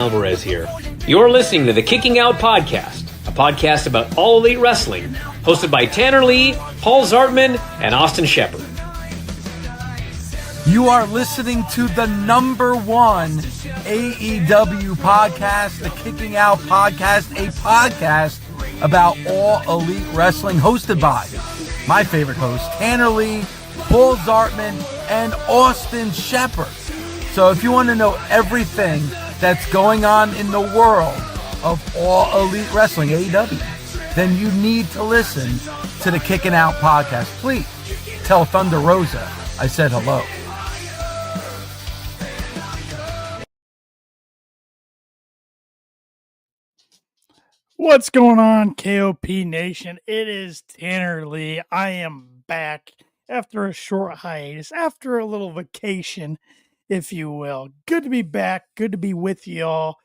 Alvarez here. You're listening to the Kicking Out Podcast, a podcast about All Elite Wrestling, hosted by Tanner Lee, Paul Zartman, and Austin Shepard. You are listening to the number one AEW podcast, the Kicking Out Podcast, a podcast about All Elite Wrestling, hosted by my favorite host, Tanner Lee, Paul Zartman, and Austin Shepard. So if you want to know everything that's going on in the world of All Elite Wrestling, AEW, then you need to listen to the Kicking Out Podcast. Please tell Thunder Rosa I said hello. What's going on, KOP Nation? It is Tanner Lee. I am back after a short hiatus, after a little vacation, if you will. Good to be back. Good to be with y'all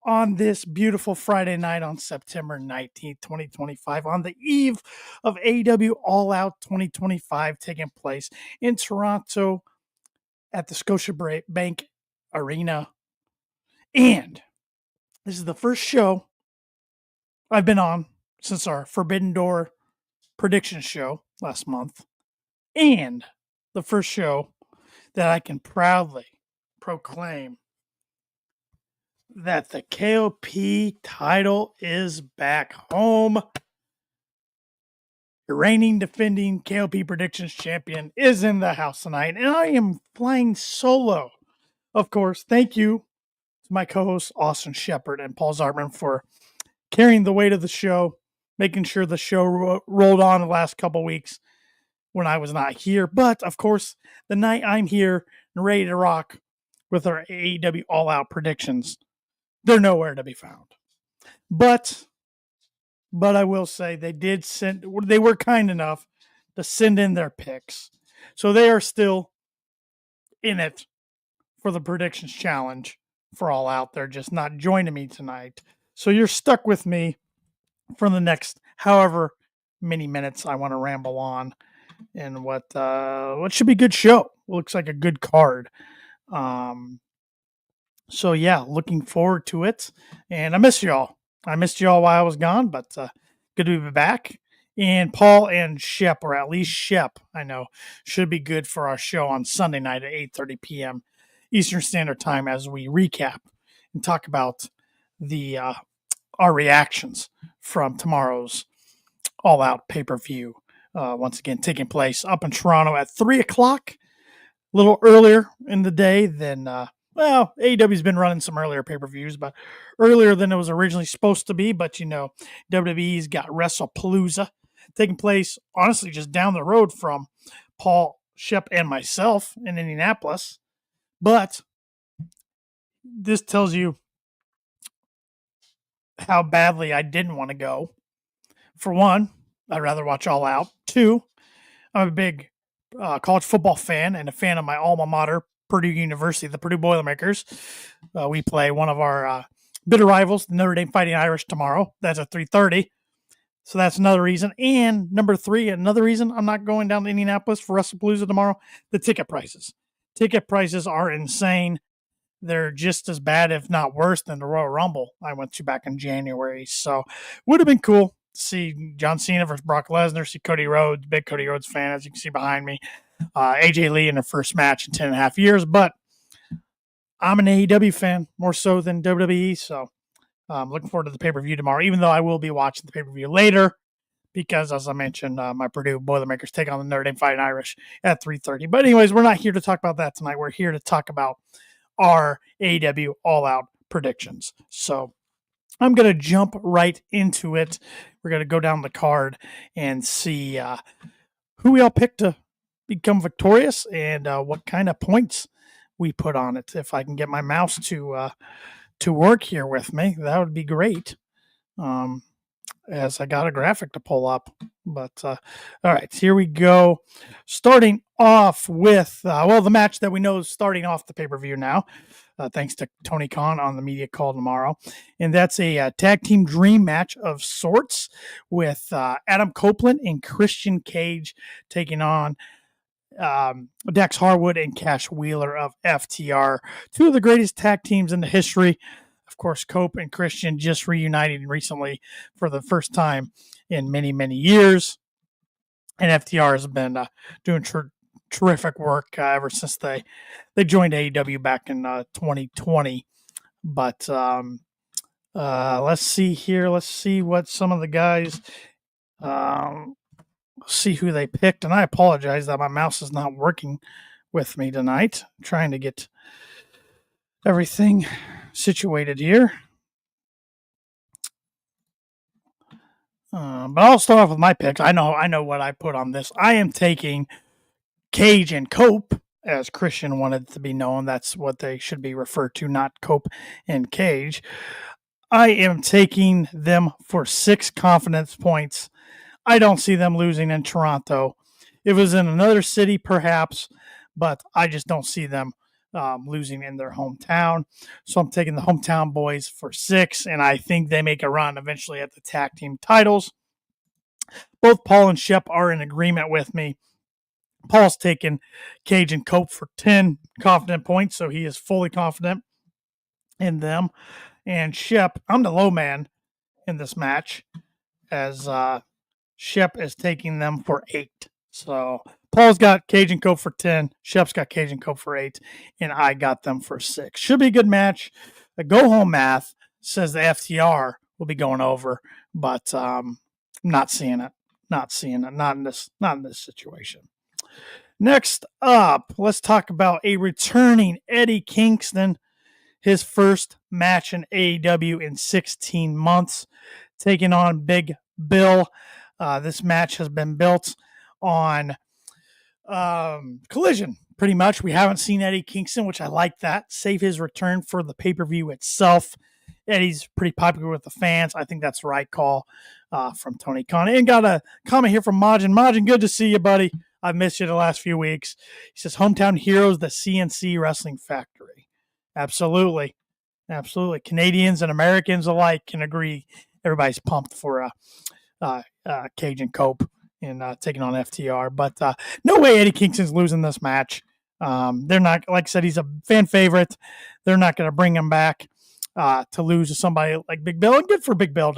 on this beautiful Friday night on September 19th, 2025, on the eve of AEW All Out 2025 taking place in Toronto at the Scotiabank Arena. And this is the first show I've been on since our Forbidden Door prediction show last month, and the first show that I can proudly proclaim that the KOP title is back home. The reigning, defending KOP predictions champion is in the house tonight, and I am flying solo. Of course, thank you to my co-hosts Austin Shepard and Paul Zartman for carrying the weight of the show, making sure the show rolled on the last couple weeks when I was not here. But, of course, the night I'm here and ready to rock with our AEW All Out predictions, they're nowhere to be found. But I will say they were kind enough to send in their picks. So they are still in it for the predictions challenge for All Out. They're just not joining me tonight. So you're stuck with me for the next however many minutes I want to ramble on in what should be a good show. Looks like a good card. So yeah, looking forward to it. And I missed y'all. I missed y'all while I was gone, but good to be back. And Paul and Shep, or at least Shep, I know, should be good for our show on Sunday night at 8:30 p.m. Eastern Standard Time as we recap and talk about the our reactions from tomorrow's All Out pay-per-view. Once again, taking place up in Toronto at 3 o'clock, a little earlier in the day than, AEW's been running some earlier pay-per-views, but earlier than it was originally supposed to be. But, you know, WWE's got WrestlePalooza taking place, honestly, just down the road from Paul, Shep, and myself in Indianapolis. But this tells you how badly I didn't want to go. For one, I'd rather watch All Out. Two, I'm a big college football fan and a fan of my alma mater, Purdue University, the Purdue Boilermakers. We play one of our bitter rivals, the Notre Dame Fighting Irish, tomorrow. That's at 3:30. So that's another reason. And number three, another reason I'm not going down to Indianapolis for WrestlePalooza tomorrow, the ticket prices. Ticket prices are insane. They're just as bad, if not worse, than the Royal Rumble I went to back in January. So would have been cool to see John Cena versus Brock Lesnar, see Cody Rhodes, big Cody Rhodes fan, as you can see behind me. AJ Lee in their first match in 10.5 years. But I'm an AEW fan, more so than WWE. So I'm looking forward to the pay-per-view tomorrow, even though I will be watching the pay-per-view later because, as I mentioned, my Purdue Boilermakers take on the Notre Dame Fighting Irish at 3:30. But anyways, we're not here to talk about that tonight. We're here to talk about our AEW All Out predictions. So I'm going to jump right into it. We're going to go down the card and see who we all picked to become victorious and what kind of points we put on it. If I can get my mouse to work here with me, that would be great. As I got a graphic to pull up. But, all right, here we go. Starting off with, the match that we know is starting off the pay-per-view now, thanks to Tony Khan on the media call tomorrow. And that's a tag team dream match of sorts with Adam Copeland and Christian Cage taking on Dax Harwood and Cash Wheeler of FTR, two of the greatest tag teams in the history Of course, Cope and Christian just reunited recently for the first time in many, many years. And FTR has been doing terrific work ever since they joined AEW back in 2020. But let's see here. Let's see what some of the guys, see who they picked. And I apologize that my mouse is not working with me tonight. I'm trying to get everything situated here. But I'll start off with my picks. I know what I put on this. I am taking Cage and Cope, as Christian wanted to be known. That's what they should be referred to, not Cope and Cage. I am taking them for 6 confidence points. I don't see them losing in Toronto. If it was in another city, perhaps, but I just don't see them losing in their hometown. So I'm taking the hometown boys for 6, and I think they make a run eventually at the tag team titles. Both Paul and Shep are in agreement with me. Paul's taking Cage and Cope for 10 confident points, so he is fully confident in them. And Shep, I'm the low man in this match, as Shep is taking them for 8. So Paul's got Cage and Cope for 10, Shep's got Cage and Cope for 8, and I got them for 6. Should be a good match. The go-home math says the FTR will be going over, but not seeing it. Not in this situation. Next up, let's talk about a returning Eddie Kingston. His first match in AEW in 16 months, taking on Big Bill. This match has been built on Collision, pretty much. We haven't seen Eddie Kingston, which I like that. Save his return for the pay-per-view itself. Eddie's pretty popular with the fans. I think that's the right call from Tony Khan. And got a comment here from Majin. Majin, good to see you, buddy. I've missed you the last few weeks. He says, hometown heroes, the CNC Wrestling Factory. Absolutely. Canadians and Americans alike can agree. Everybody's pumped for Cage and Cope and taking on FTR. But no way Eddie Kingston's losing this match. They're not, like I said, he's a fan favorite. They're not going to bring him back to lose to somebody like Big Bill. And good for Big Bill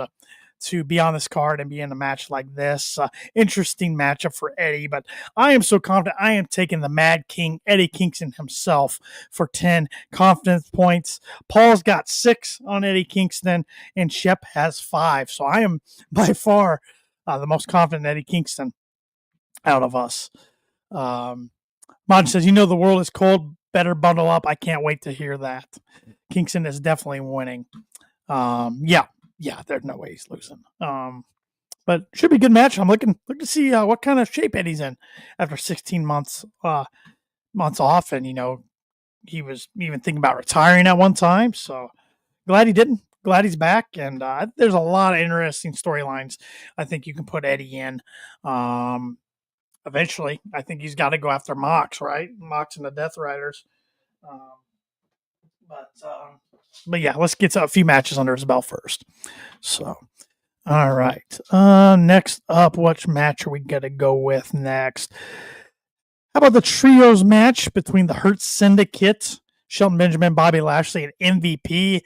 to be on this card and be in a match like this. Interesting matchup for Eddie, but I am so confident. I am taking the Mad King, Eddie Kingston himself, for 10 confidence points. Paul's got 6 on Eddie Kingston, and Shep has 5. So I am by far the most confident Eddie Kingston out of us. Mod says, the world is cold. Better bundle up. I can't wait to hear that. Kingston is definitely winning. Yeah, there's no way he's losing. But should be a good match. I'm looking to see what kind of shape Eddie's in after 16 months off, and he was even thinking about retiring at one time. So glad he didn't. Glad he's back, and there's a lot of interesting storylines I think you can put Eddie in. Eventually, I think he's got to go after Mox, right? Mox and the Death Riders. But yeah, let's get a few matches under his belt first. So, all right. Next up, which match are we going to go with next? How about the trios match between the Hurt Syndicate, Shelton Benjamin, Bobby Lashley, and MVP?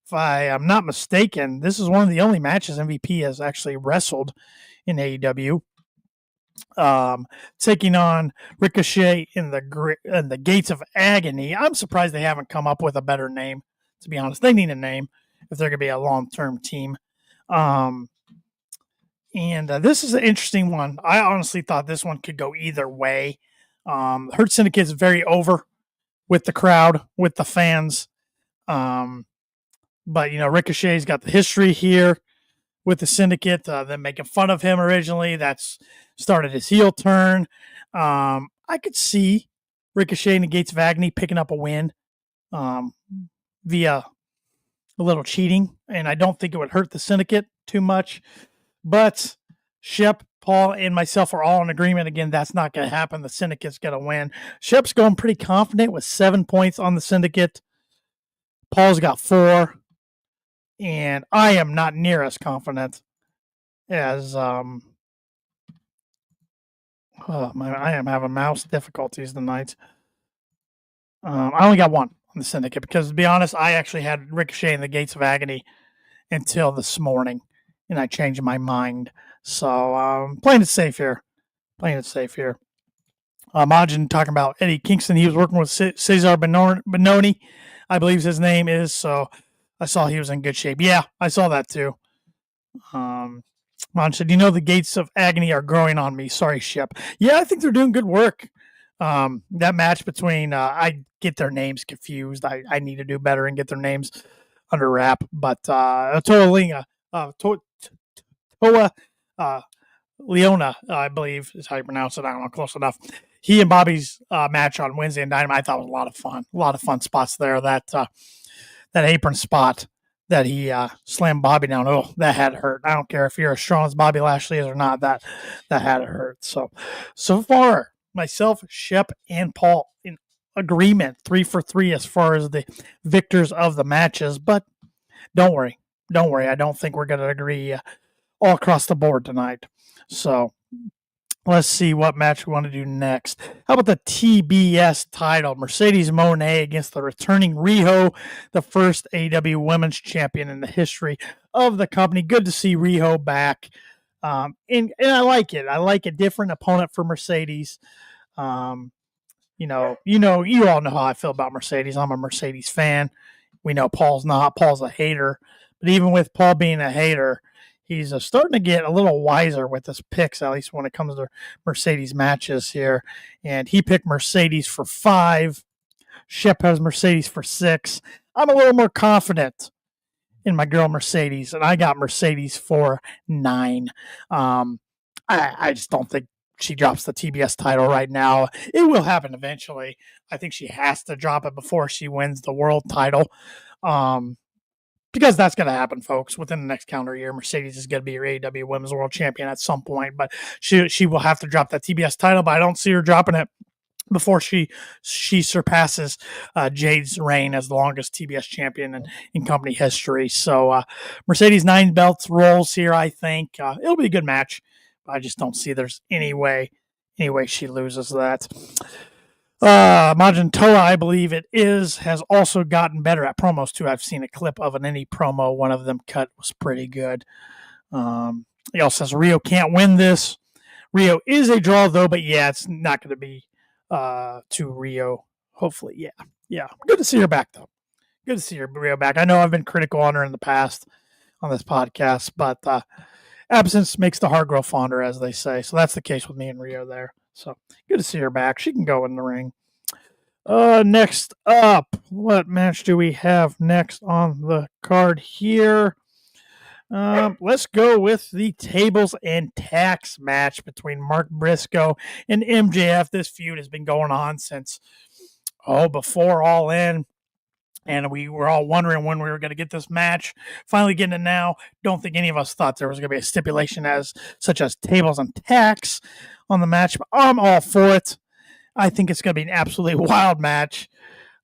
If I am not mistaken, this is one of the only matches MVP has actually wrestled in AEW. Taking on Ricochet in the Gates of Agony. I'm surprised they haven't come up with a better name, to be honest. They need a name if they're going to be a long-term team. And this is an interesting one. I honestly thought this one could go either way. Hurt Syndicate is very over with the crowd, with the fans. But, Ricochet's got the history here with the Syndicate. Them making fun of him originally. That's started his heel turn. I could see Ricochet in the Gates of Agony picking up a win via a little cheating, and I don't think it would hurt the Syndicate too much. But Shep, Paul, and myself are all in agreement. Again, that's not going to happen. The Syndicate's going to win. Shep's going pretty confident with 7 points on the Syndicate. Paul's got 4. And I am not near as confident as I am having mouse difficulties tonight. I only got 1 on the Syndicate because, to be honest, I actually had Ricochet in the Gates of Agony until this morning, and I changed my mind. So playing it safe here. Majin talking about Eddie Kingston. He was working with Cesar Bononi, I believe his name is. So I saw he was in good shape. Yeah, I saw that too. Majin said, the Gates of Agony are growing on me. Sorry, Shep. Yeah, I think they're doing good work. That match between, I get their names confused. I need to do better and get their names under wrap. But Toa Leona, I believe is how you pronounce it. I don't know, close enough. He and Bobby's match on Wednesday in Dynamite, I thought was a lot of fun. A lot of fun spots there. That apron spot that he slammed Bobby down. Oh, that had to hurt. I don't care if you're as strong as Bobby Lashley is or not. That had to hurt. So far, myself, Shep, and Paul in agreement, 3 for 3 as far as the victors of the matches. But don't worry. I don't think we're going to agree all across the board tonight. So let's see what match we want to do next. How about the TBS title? Mercedes Moné against the returning Riho, the first AEW Women's Champion in the history of the company. Good to see Riho back. And I like it. I like a different opponent for Mercedes. You all know how I feel about Mercedes. I'm a Mercedes fan. We know Paul's not. Paul's a hater. But even with Paul being a hater, he's starting to get a little wiser with his picks, at least when it comes to Mercedes matches here. And he picked Mercedes for 5. Shep has Mercedes for 6. I'm a little more confident in my girl Mercedes, and I got Mercedes for 9. I just don't think she drops the TBS title right now. It will happen eventually. I think she has to drop it before she wins the world title. Because that's going to happen, folks. Within the next calendar year, Mercedes is going to be your AEW Women's World Champion at some point. But she will have to drop that TBS title, but I don't see her dropping it before she surpasses Jade's reign as the longest TBS champion in company history. So Mercedes 9 belts rolls here, I think. It'll be a good match. I just don't see there's any way she loses that. Majin Toa, I believe it is, has also gotten better at promos too. I've seen a clip of an any promo. One of them cut was pretty good. He also says Rio can't win this. Rio is a draw though, but yeah, it's not going to be to Rio. Hopefully, yeah. Good to see her back though. Good to see her Rio back. I know I've been critical on her in the past on this podcast, but absence makes the heart grow fonder, as they say. So that's the case with me and Rio there. So good to see her back. She can go in the ring. Next up, what match do we have next on the card here? Let's go with the tables and tacks match between Mark Briscoe and MJF. This feud has been going on since, before All In. And we were all wondering when we were going to get this match. Finally getting it now. Don't think any of us thought there was going to be a stipulation such as tables and tacks on the match. But I'm all for it. I think it's going to be an absolutely wild match.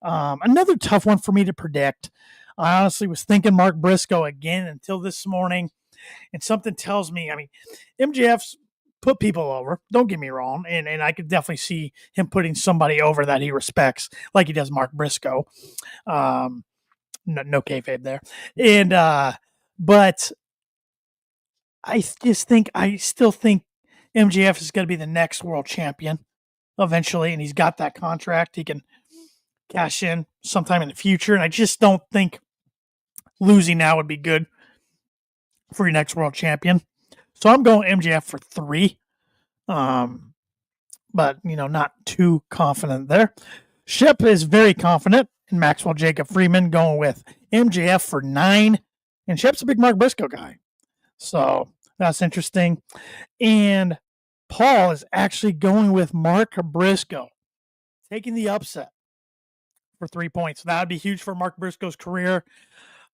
Another tough one for me to predict. I honestly was thinking Mark Briscoe again until this morning. And something tells me, MJF's put people over. Don't get me wrong. And I could definitely see him putting somebody over that he respects, like he does Mark Briscoe. No kayfabe there. And, but I still think MJF is going to be the next world champion eventually. And he's got that contract. He can cash in sometime in the future. And I just don't think losing now would be good for your next world champion. So I'm going MJF for 3. But, not too confident there. Shep is very confident in Maxwell Jacob Freeman, going with MJF for 9. And Shep's a big Mark Briscoe guy. So that's interesting. And Paul is actually going with Mark Briscoe, taking the upset for 3 points. That would be huge for Mark Briscoe's career.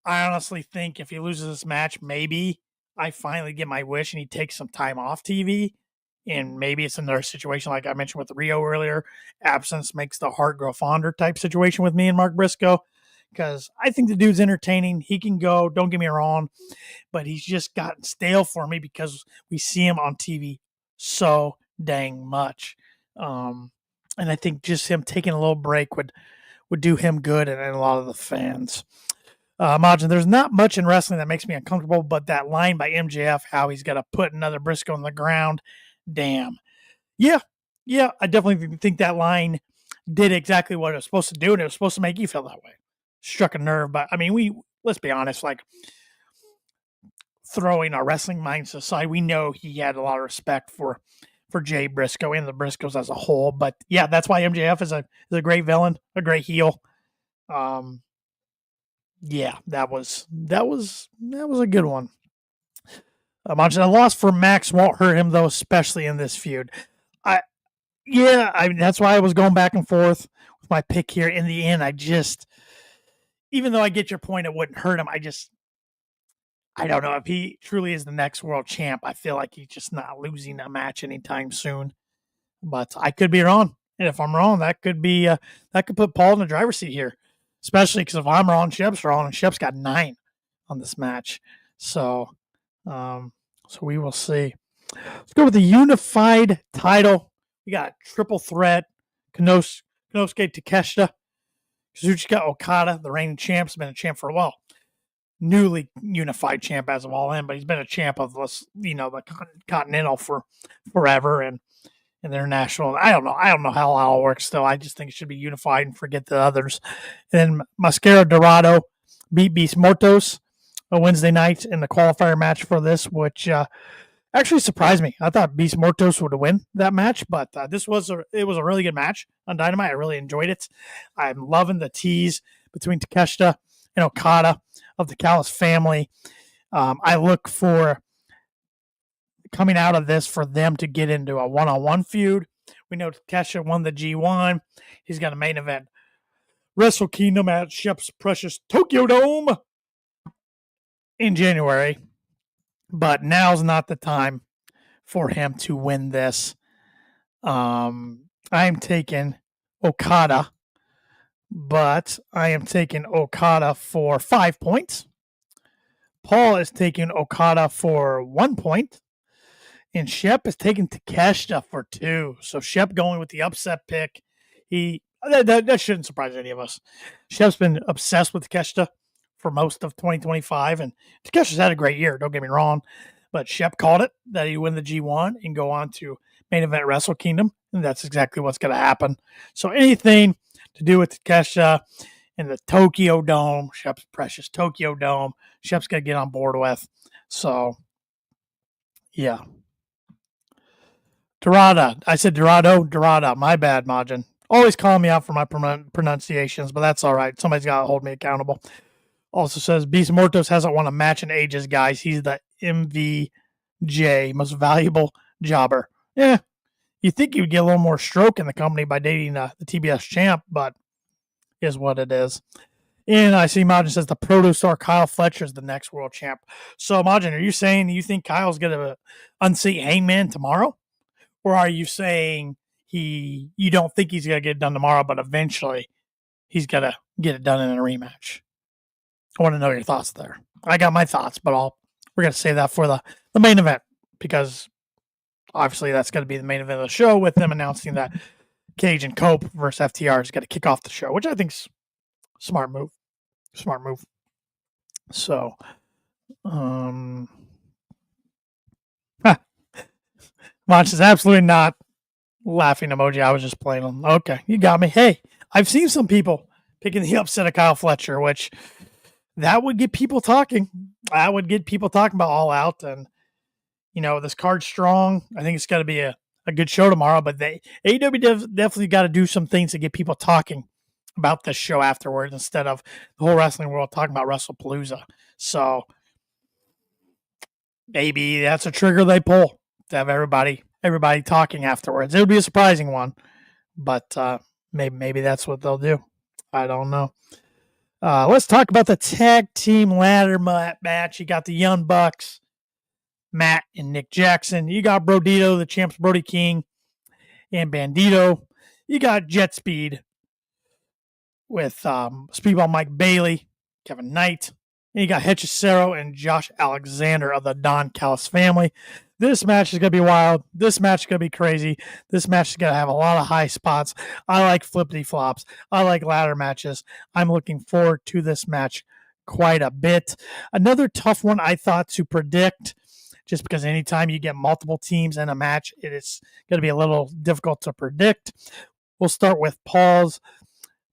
I honestly think if he loses this match, maybe I finally get my wish and he takes some time off TV. And maybe it's another situation like I mentioned with Rio earlier. Absence makes the heart grow fonder type situation with me and Mark Briscoe. Because I think the dude's entertaining. He can go, don't get me wrong. But he's just gotten stale for me because we see him on TV so dang much. And I think just him taking a little break would would do him good and a lot of the fans. Majin, there's not much in wrestling that makes me uncomfortable, but that line by MJF, how he's got to put another Briscoe on the ground, damn. Yeah, I definitely think that line did exactly what it was supposed to do, and it was supposed to make you feel that way. Struck a nerve, but I mean, let's be honest, like throwing our wrestling minds aside, we know he had a lot of respect for Jay Briscoe and the Briscoes as a whole. But yeah, that's why MJF is a great villain, a great heel. Yeah, that was a good one. Imagine a loss for Max won't hurt him though, especially in this feud. That's why I was going back and forth with my pick here. In the end, even though I get your point, it wouldn't hurt him. I don't know if he truly is the next world champ. I feel like he's just not losing a match anytime soon. But I could be wrong, and if I'm wrong, that could put Paul in the driver's seat here. Especially because if I'm wrong, Shep's wrong, and Shep's got 9 on this match. So we will see. Let's go with the unified title. We got triple threat: Konosuke Takeshita, Kazuchika Okada, the reigning champ, has been a champ for a while. Newly unified champ as of All In, but he's been a champ of the Continental for forever and international. I don't know how it all works still. I just think it should be unified and forget the others. And then Mascara Dorado beat Beast Mortos on Wednesday night in the qualifier match for this, which actually surprised me. I thought Beast Mortos would win that match, but it was a really good match on Dynamite. I really enjoyed it. I'm loving the tease between Takeshita and Okada of the Callis family. I look for coming out of this for them to get into a one-on-one feud. We know Takeshita won the G1. He's got a main event Wrestle Kingdom at Shep's precious Tokyo Dome in January. But now's not the time for him to win this. I'm taking Okada, but I am taking Okada for 5 points. Paul is taking Okada for 1 point. And Shep is taking Takeshita for 2. So Shep going with the upset pick. That shouldn't surprise any of us. Shep's been obsessed with Takeshita for most of 2025. And Takeshita's had a great year, don't get me wrong. But Shep called it that he win the G1 and go on to main event Wrestle Kingdom. And that's exactly what's going to happen. So anything to do with Takeshita and the Tokyo Dome, Shep's precious Tokyo Dome, Shep's going to get on board with. So, yeah. Dorada. I said Dorada. My bad, Majin. Always calling me out for my pronunciations, but that's all right. Somebody's got to hold me accountable. Also says Beast Mortos hasn't won a match in ages, guys. He's the MVJ, most valuable jobber. Yeah, you think you'd get a little more stroke in the company by dating the TBS champ, but is what it is. And I see Majin says the Protostar Kyle Fletcher is the next world champ. So, Majin, are you saying you think Kyle's going to unseat Hangman tomorrow? Or are you saying you don't think he's going to get it done tomorrow, but eventually he's going to get it done in a rematch? I want to know your thoughts there. I got my thoughts, but we're going to save that for the main event because obviously that's going to be the main event of the show with them announcing that Cage and Cope versus FTR is going to kick off the show, which I think's smart move. Smart move. So, Monch is absolutely not laughing emoji. I was just playing them. Okay, you got me. Hey, I've seen some people picking the upset of Kyle Fletcher, which that would get people talking. That would get people talking about All Out. And, this card's strong. I think it's got to be a good show tomorrow. But AEW definitely got to do some things to get people talking about this show afterwards instead of the whole wrestling world talking about WrestlePalooza. So maybe that's a trigger they pull to have everybody talking afterwards. It would be a surprising one, but maybe that's what they'll do. I don't know. Let's talk about the tag team ladder match. You got the Young Bucks, Matt and Nick Jackson. You got Brodito, the champs, Brody King, and Bandito. You got Jet Speed with Speedball Mike Bailey, Kevin Knight, And you got Hechicero and Josh Alexander of the Don Callis family. This match is going to be wild. This match is going to be crazy. This match is going to have a lot of high spots. I like flippity flops. I like ladder matches. I'm looking forward to this match quite a bit. Another tough one I thought to predict, just because anytime you get multiple teams in a match, it is going to be a little difficult to predict. We'll start with Paul's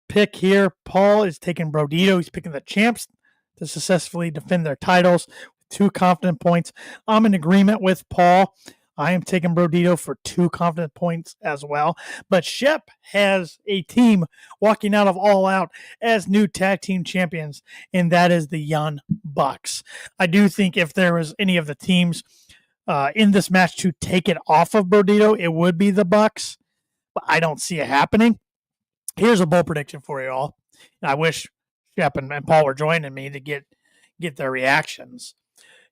pick here. Paul is taking Brodito. He's picking the champs to successfully defend their titles with 2 confident points. I'm in agreement with Paul. I am taking Brodito for 2 confident points as well. But Shep has a team walking out of All Out as new tag team champions, and that is the Young Bucks. I do think if there was any of the teams in this match to take it off of Brodito, it would be the Bucks, but I don't see it happening. Here's a bold prediction for you all. And I wish Shep and Paul were joining me to get their reactions.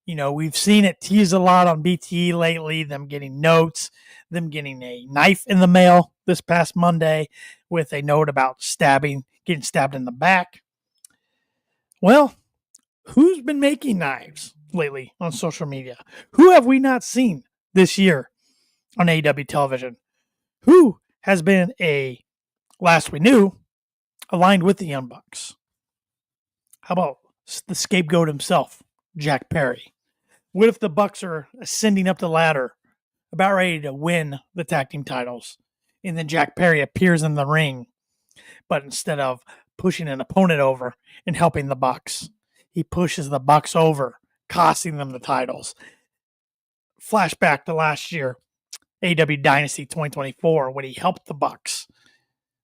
You know, we've seen it teased a lot on BTE lately, them getting notes, them getting a knife in the mail this past Monday with a note about getting stabbed in the back. Well, who's been making knives lately on social media? Who have we not seen this year on AEW television? Who has been last we knew, aligned with the Young Bucks? How about the scapegoat himself, Jack Perry? What if the Bucks are ascending up the ladder, about ready to win the tag team titles, and then Jack Perry appears in the ring, but instead of pushing an opponent over and helping the Bucks, he pushes the Bucks over, costing them the titles. Flashback to last year, AEW Dynasty 2024, when he helped the Bucks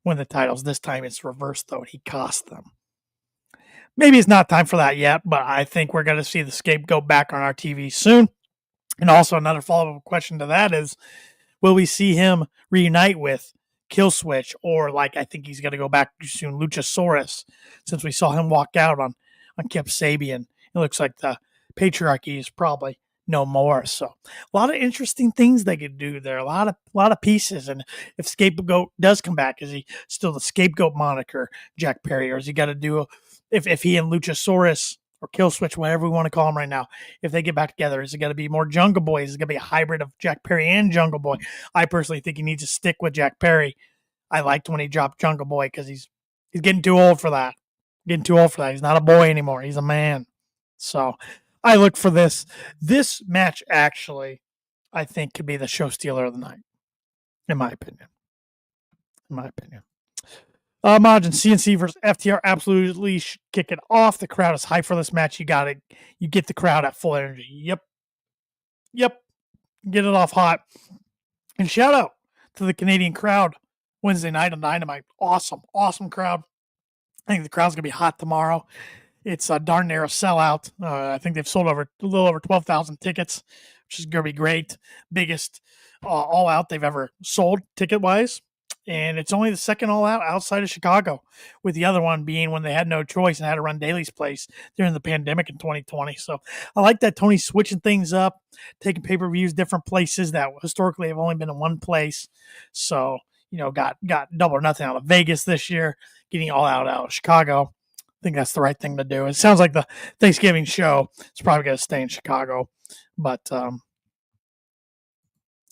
win the titles. This time it's reversed, though, and he cost them. Maybe it's not time for that yet, but I think we're going to see the scapegoat back on our TV soon. And also another follow-up question to that is, will we see him reunite with Killswitch, or like I think he's going to go back soon, Luchasaurus, since we saw him walk out on Kip Sabian. It looks like the patriarchy is probably no more. So a lot of interesting things they could do there. A lot of pieces. And if Scapegoat does come back, is he still the Scapegoat moniker, Jack Perry, or is he got to do if he and Luchasaurus or Killswitch, whatever we want to call him right now, if they get back together, is it going to be more Jungle Boy? Is it going to be a hybrid of Jack Perry and Jungle Boy? I personally think he needs to stick with Jack Perry. I liked when he dropped Jungle Boy because he's getting too old for that. He's not a boy anymore. He's a man. So I look for this. This match actually, I think, could be the show stealer of the night, in my opinion. Majin, CNC versus FTR absolutely kick it off. The crowd is hyped for this match. You got it. You get the crowd at full energy. Yep. Get it off hot. And shout out to the Canadian crowd Wednesday night on Dynamite. Awesome crowd. I think the crowd's going to be hot tomorrow. It's a darn near a sellout. I think they've sold a little over 12,000 tickets, which is going to be great. Biggest All Out they've ever sold ticket-wise. And it's only the second All Out outside of Chicago, with the other one being when they had no choice and had to run Daly's place during the pandemic in 2020. So I like that Tony's switching things up, taking pay-per-views different places that historically have only been in one place. So, got Double or Nothing out of Vegas this year, getting All Out of Chicago. I think that's the right thing to do. It sounds like the Thanksgiving show is probably going to stay in Chicago, but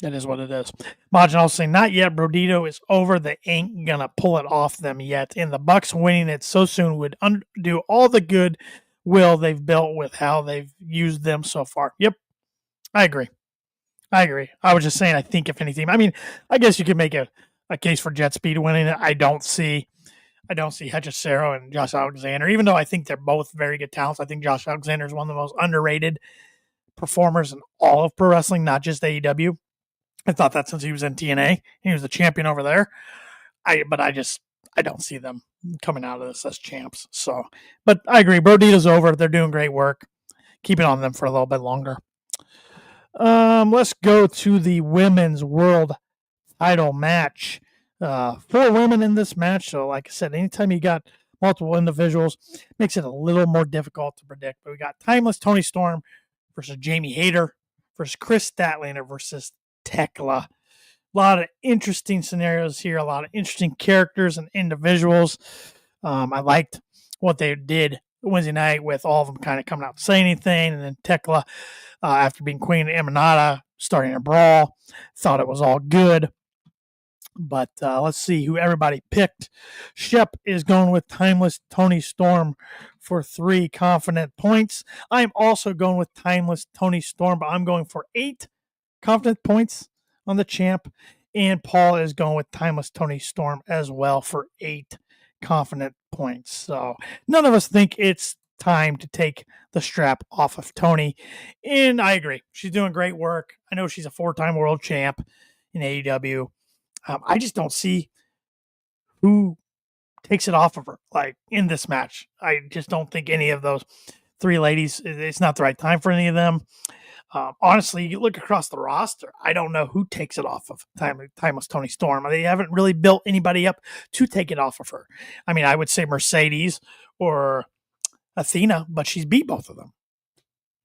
it is what it is. Majin also saying, not yet. Brodito is over. They ain't going to pull it off them yet. And the Bucks winning it so soon would undo all the good will they've built with how they've used them so far. Yep. I agree. I was just saying, I think if anything, I mean, I guess you could make a case for Jet Speed winning it. I don't see Hechicero and Josh Alexander, even though I think they're both very good talents. I think Josh Alexander is one of the most underrated performers in all of pro wrestling, not just AEW. I thought that since he was in TNA, he was the champion over there. I don't see them coming out of this as champs. So, but I agree. Brodito's over. They're doing great work. Keep it on them for a little bit longer. Let's go to the women's world title match. 4 women in this match. So, like I said, anytime you got multiple individuals, makes it a little more difficult to predict. But we got Timeless Toni Storm versus Jamie Hayter versus Chris Statlander versus Tekla. A lot of interesting scenarios here, a lot of interesting characters and individuals. I liked what they did Wednesday night with all of them kind of coming out to say anything, and then Tekla, after being Queen Emanata, starting a brawl, thought it was all good. But let's see who everybody picked. Shep is going with Timeless Tony Storm for 3 confident points. I'm also going with Timeless Tony Storm, but I'm going for 8 confident points on the champ. And Paul is going with Timeless Tony Storm as well for 8 confident points. So none of us think it's time to take the strap off of Tony. And I agree. She's doing great work. I know she's a 4-time world champ in AEW. I just don't see who takes it off of her, like, in this match. I just don't think any of those 3 ladies, it's not the right time for any of them. Honestly, you look across the roster, I don't know who takes it off of Timeless Tony Storm. They haven't really built anybody up to take it off of her. I mean, I would say Mercedes or Athena, but she's beat both of them.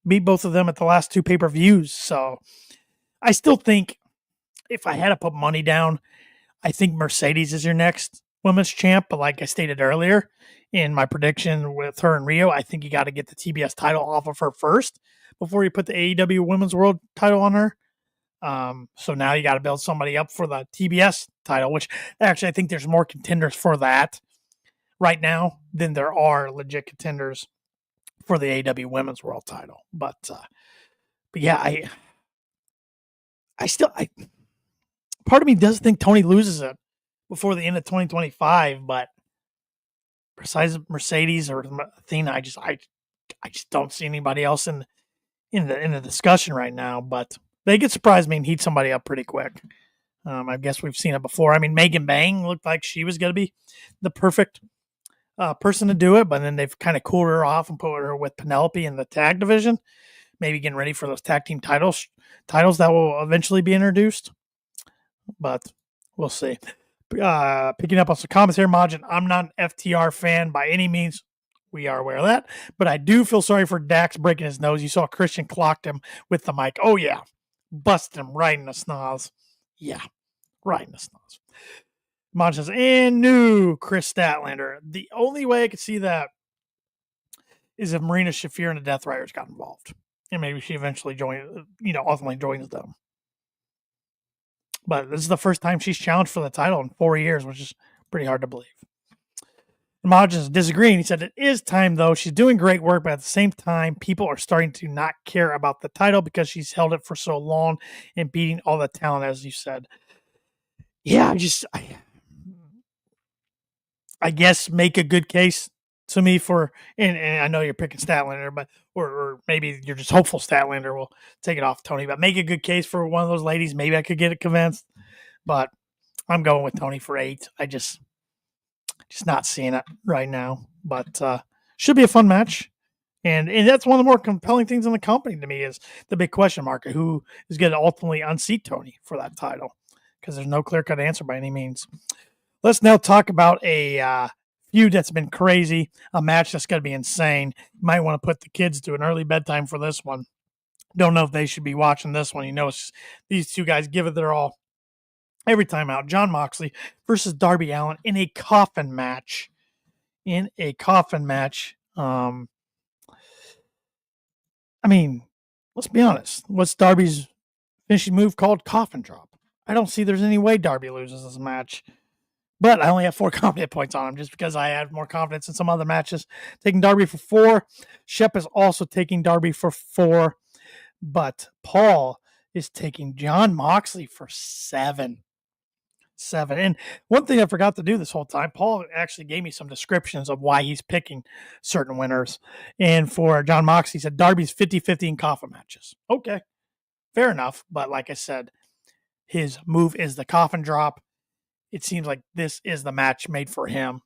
Beat both of them at the last 2 pay-per-views. So I still think if I had to put money down, I think Mercedes is your next women's champ. But like I stated earlier in my prediction with her and Rio, I think you got to get the TBS title off of her first before you put the AEW Women's World title on her. So now you got to build somebody up for the TBS title, which actually I think there's more contenders for that right now than there are legit contenders for the AEW Women's World title. But yeah, I still part of me does think Tony loses it before the end of 2025, but besides Mercedes or Athena, I just don't see anybody else in the discussion right now. But they could surprise me and heat somebody up pretty quick. I guess we've seen it before. I mean, Megan Bang looked like she was going to be the perfect person to do it, but then they've kind of cooled her off and put her with Penelope in the tag division, maybe getting ready for those tag team titles that will eventually be introduced. But we'll see. Picking up on some comments here, Majin, I'm not an FTR fan by any means. We are aware of that. But I do feel sorry for Dax breaking his nose. You saw Christian clocked him with the mic. Oh, yeah. Busted him right in the snoz. Yeah, right in the snoz. Majin says, and new Chris Statlander. The only way I could see that is if Marina Shafir and the Death Riders got involved. And maybe she eventually ultimately joins them. But this is the first time she's challenged for the title in 4 years, which is pretty hard to believe. Majin is disagreeing. He said, it is time, though. She's doing great work, but at the same time, people are starting to not care about the title because she's held it for so long and beating all the talent, as you said. Yeah, I guess make a good case to me for, and I know you're picking Statlander, but or maybe you're just hopeful Statlander will take it off Tony, but make a good case for one of those ladies. Maybe I could get it convinced, but I'm going with Tony for 8. I just not seeing it right now, but should be a fun match. And that's one of the more compelling things in the company to me is the big question mark of who is going to ultimately unseat Tony for that title, because there's no clear-cut answer by any means. Let's now talk about a feud that's been crazy, a match that's going to be insane. You might want to put the kids to an early bedtime for this one. Don't know if they should be watching this one. These 2 guys give it their all every time out. Jon Moxley versus Darby Allin in a coffin match. I mean, let's be honest. What's Darby's finishing move called? Coffin drop. I don't see there's any way Darby loses this match. But I only have 4 confident points on him just because I had more confidence in some other matches. Taking Darby for 4. Shep is also taking Darby for 4. But Paul is taking Jon Moxley for 7. And one thing I forgot to do this whole time, Paul actually gave me some descriptions of why he's picking certain winners. And for Jon Moxley, he said Darby's 50-50 in coffin matches. Okay, fair enough. But like I said, his move is the coffin drop. It seems like this is the match made for him,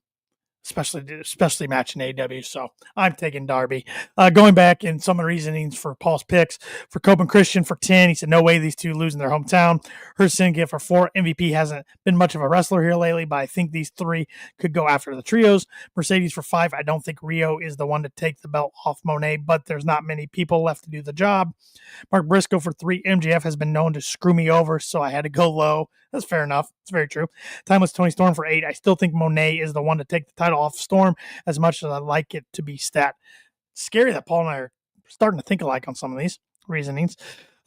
especially match in AEW. So I'm taking Darby. Going back in some of the reasonings for Paul's picks, for Coben Christian for 10, he said, no way these 2 lose in their hometown. Her Syndicate for 4. MVP hasn't been much of a wrestler here lately, but I think these 3 could go after the trios. Mercedes for 5. I don't think Rio is the one to take the belt off Monet, but there's not many people left to do the job. Mark Briscoe for 3. MJF has been known to screw me over, so I had to go low. That's fair enough. It's very true. Timeless Tony Storm for 8. I still think Monet is the one to take the title off Storm as much as I like it to be stat. Scary that Paul and I are starting to think alike on some of these reasonings.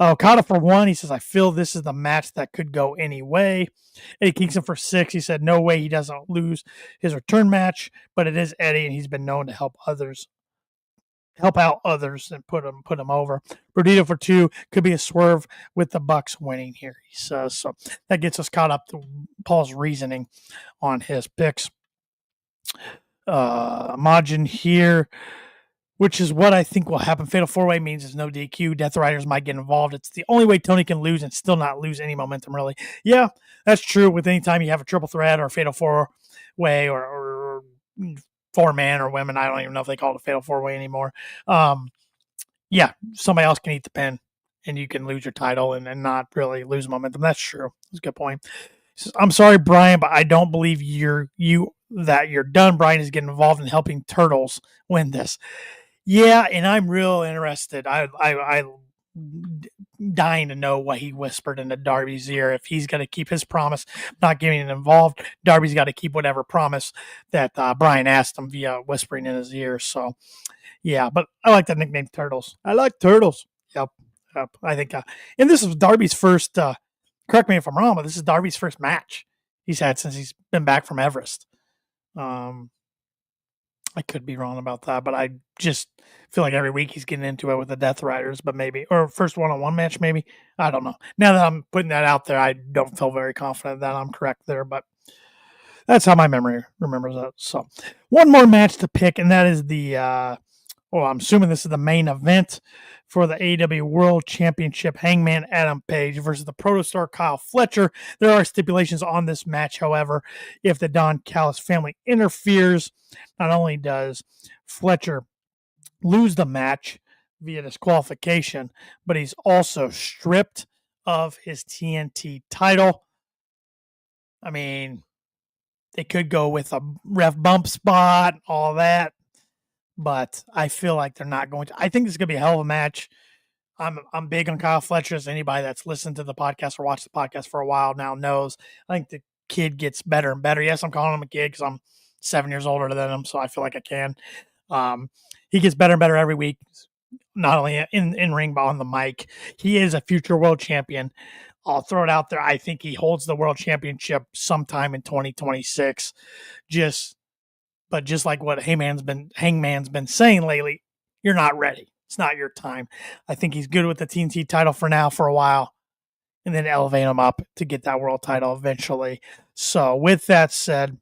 Okada for 1. He says, I feel this is the match that could go any way. Eddie Kingston for 6. He said, no way he doesn't lose his return match, but it is Eddie, and he's been known to help out others and put them over. Brodito for 2 could be a swerve with the Bucks winning here, he says. So that gets us caught up to Paul's reasoning on his picks. Majin here, which is what I think will happen. Fatal 4-way means there's no DQ. Death Riders might get involved. It's the only way Tony can lose and still not lose any momentum, really. Yeah, that's true. With any time you have a triple threat or a fatal 4-way or 4-man or women, I don't even know if they call it a fatal 4-way anymore. Yeah, somebody else can eat the pin and you can lose your title and not really lose momentum. That's true. That's a good point. He says, I'm sorry, Brian, but I don't believe you're done. Brian is getting involved in helping Turtles win this. Yeah, and I'm real interested. I dying to know what he whispered into Darby's ear. If he's going to keep his promise, not getting involved, Darby's got to keep whatever promise that Brian asked him via whispering in his ear. So, yeah, but I like that nickname, Turtles. I like Turtles. Yep. I think, and this is Darby's first, correct me if I'm wrong, but this is Darby's first match he's had since he's been back from Everest. I could be wrong about that, but I just feel like every week he's getting into it with the Death Riders, but maybe, or first one-on-one match, maybe. I don't know. Now that I'm putting that out there, I don't feel very confident that I'm correct there, but that's how my memory remembers that. So one more match to pick, and that is I'm assuming this is the main event for the AEW World Championship. Hangman Adam Page versus the Protostar Kyle Fletcher. There are stipulations on this match, however. If the Don Callis family interferes, not only does Fletcher lose the match via disqualification, but he's also stripped of his TNT title. I mean, they could go with a ref bump spot, all that, but I feel like they're not going to. I think this is going to be a hell of a match. I'm big on Kyle Fletcher, as anybody that's listened to the podcast or watched the podcast for a while now knows. I think the kid gets better and better. Yes, I'm calling him a kid because I'm 7 years older than him, so I feel like I can. He gets better and better every week, not only in ring, but on the mic. He is a future world champion. I'll throw it out there. I think he holds the world championship sometime in 2026. Just like what Hangman's been saying lately, you're not ready. It's not your time. I think he's good with the TNT title for now, for a while, and then elevate him up to get that world title eventually. So with that said,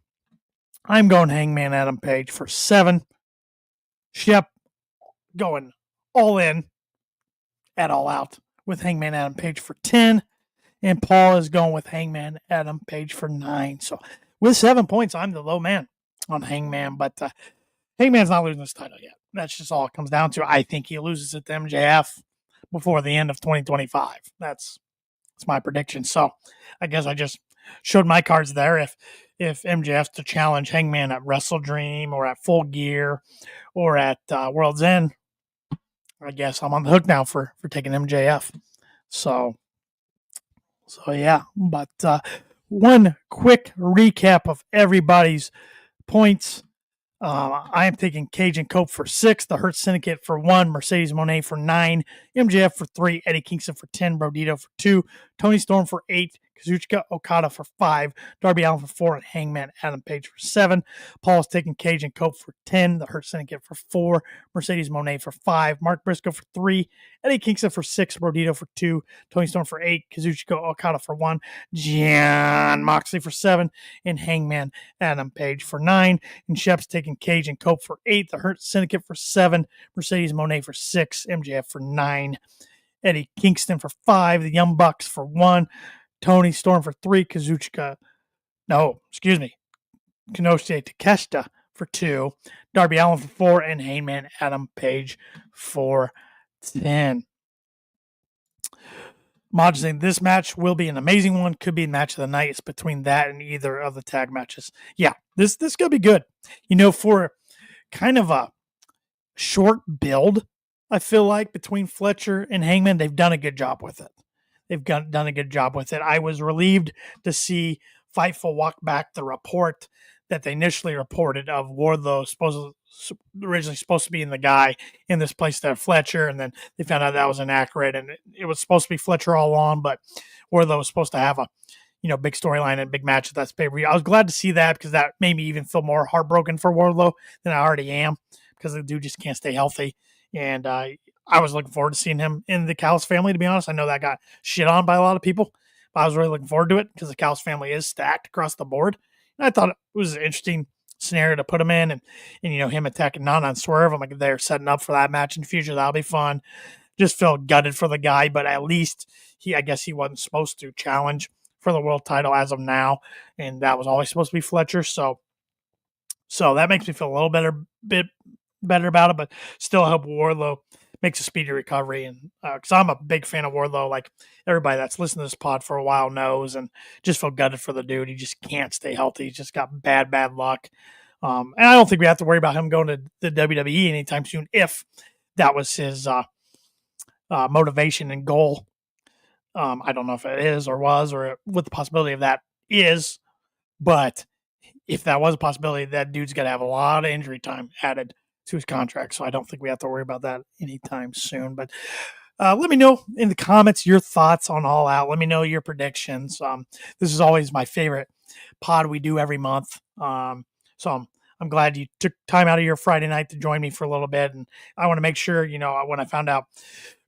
I'm going Hangman Adam Page for 7. Shep going all in at All Out with Hangman Adam Page for 10. And Paul is going with Hangman Adam Page for 9. So with 7 points, I'm the low man on Hangman. But Hangman's not losing this title yet. That's just all it comes down to. I think he loses it to MJF before the end of 2025. That's my prediction. So I guess I just showed my cards there. If MJF's to challenge Hangman at Wrestle Dream or at Full Gear or at World's End, I guess I'm on the hook now for taking MJF. So yeah. But one quick recap of everybody's points. I am taking Cage and Cope for 6, the Hurt Syndicate for 1, Mercedes Moné for 9, MJF for 3, Eddie Kingston for 10, Brodito for 2, Tony Storm for 8, Kazuchika Okada for 5, Darby Allin for 4, and Hangman Adam Page for 7. Paul is taking Cage and Cope for 10, the Hurt Syndicate for 4, Mercedes Moné for 5, Mark Briscoe for 3, Eddie Kingston for 6, Brodito for 2, Tony Storm for 8, Kazuchika Okada for 1, Jon Moxley for 7, and Hangman Adam Page for 9. And Shep's taking Cage and Cope for 8, the Hurt Syndicate for 7, Mercedes Moné for 6, MJF for 9, Eddie Kingston for 5, the Young Bucks for 1, Tony Storm for 3, Kenosuke Takeshita for 2, Darby Allin for 4, and Hangman Adam Page for 10. Mod saying this match will be an amazing one. Could be a match of the night. It's between that and either of the tag matches. Yeah, this could be good. For kind of a short build, I feel like between Fletcher and Hangman, they've done a good job with it. they've done a good job with it. I was relieved to see Fightful walk back the report that they initially reported of Wardlow originally supposed to be in the guy in this place to have Fletcher, and then they found out that was inaccurate, and it was supposed to be Fletcher all along, but Wardlow was supposed to have a big storyline and big match at that pay-per-view. I was glad to see that because that made me even feel more heartbroken for Wardlow than I already am, because the dude just can't stay healthy, and I was looking forward to seeing him in the Callis family, to be honest. I know that got shit on by a lot of people, but I was really looking forward to it because the Callis family is stacked across the board. And I thought it was an interesting scenario to put him in, and him attacking Nana and Swerve. I'm like, they're setting up for that match in the future. That'll be fun. Just felt gutted for the guy, but at least I guess he wasn't supposed to challenge for the world title as of now, and that was always supposed to be Fletcher. So that makes me feel a little bit better about it, but still I hope Wardlow makes a speedy recovery. And because I'm a big fan of Wardlow, like everybody that's listened to this pod for a while knows, and just feel gutted for the dude. He just can't stay healthy. He's just got bad luck. And I don't think we have to worry about him going to the WWE anytime soon if that was his motivation and goal. I don't know if it is or was, or what the possibility of that is, but if that was a possibility, that dude's got to have a lot of injury time added to his contract. So I don't think we have to worry about that anytime soon. But let me know in the comments your thoughts on All Out. Let me know your predictions. This is always my favorite pod we do every month. So I'm glad you took time out of your Friday night to join me for a little bit. And I want to make sure, when I found out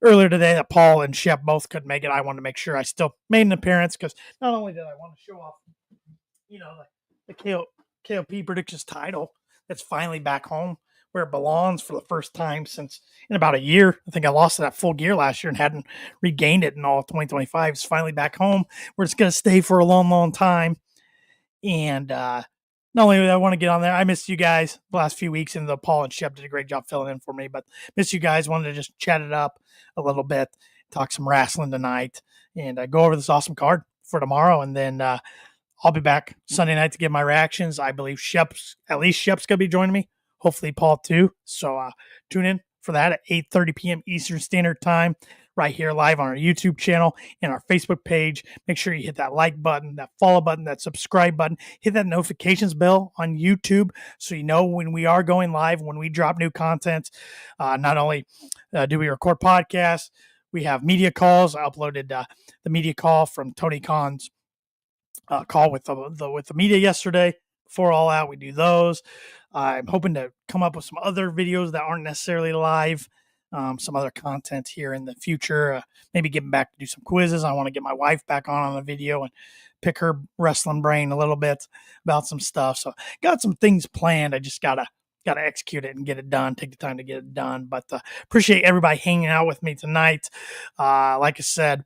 earlier today that Paul and Shep both couldn't make it, I wanted to make sure I still made an appearance, because not only did I want to show off, the KOP Predictions title that's finally back home where it belongs for the first time in about a year. I think I lost it at Full Gear last year and hadn't regained it in all of 2025. It's finally back home where it's going to stay for a long, long time. And not only do I want to get on there, I missed you guys the last few weeks, and Paul and Shep did a great job filling in for me, but miss you guys. Wanted to just chat it up a little bit, talk some wrestling tonight, and go over this awesome card for tomorrow. And then I'll be back Sunday night to give my reactions. I believe Shep's going to be joining me. Hopefully Paul too. So tune in for that at 8:30 p.m. Eastern Standard Time, right here live on our YouTube channel and our Facebook page. Make sure you hit that like button, that follow button, that subscribe button. Hit that notifications bell on YouTube so you know when we are going live, when we drop new content. Not only do we record podcasts, we have media calls. I uploaded the media call from Tony Khan's call with the media yesterday. Before All Out, we do those. I'm hoping to come up with some other videos that aren't necessarily live, some other content here in the future. Maybe getting back to do some quizzes. I want to get my wife back on the video and pick her wrestling brain a little bit about some stuff. So got some things planned. I just gotta execute it and get it done. Take the time to get it done. But appreciate everybody hanging out with me tonight. Like I said,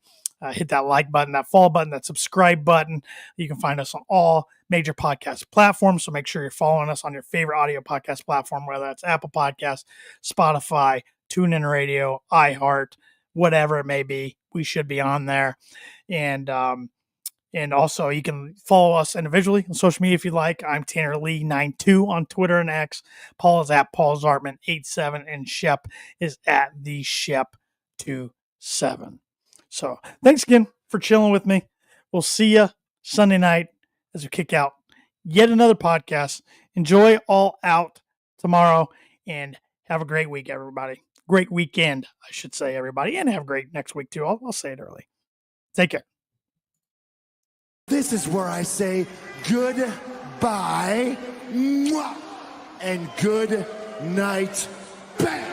hit that like button, that follow button, that subscribe button. You can find us on all major podcast platforms. So make sure you're following us on your favorite audio podcast platform, whether that's Apple Podcasts, Spotify, TuneIn Radio, iHeart, whatever it may be. We should be on there. And also you can follow us individually on social media if you'd like. I'm Tanner Lee 92 on Twitter and X. Paul is at Paul Zartman 87, and Shep is at the Shep 27. So thanks again for chilling with me. We'll see you Sunday night as we kick out yet another podcast. Enjoy All Out tomorrow and have a great week, everybody. Great weekend, I should say, everybody. And have a great next week, too. I'll say it early. Take care. This is where I say goodbye and good night. Bang!